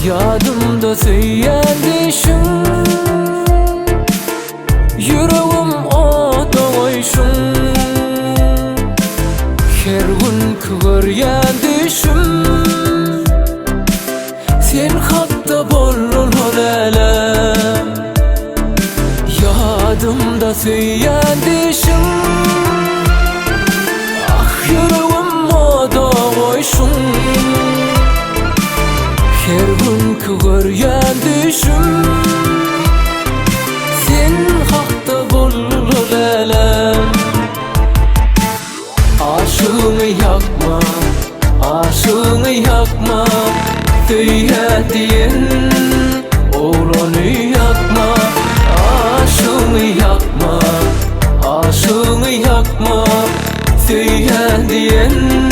Yadımda söyleyen düşüm, yüreğim oda koyşun. Her gün kıvıryan düşüm, sen hatta bolun elem. Yadımda söyleyen düşüm, ah yüreğim oda koyşun. Her gün kıvıryan düşüm, sen hakta bolul elem. Aşığını yakma, aşığını yakma, söyleyen oğlanı yakma. Aşığını yakma, aşığını yakma, söyleyen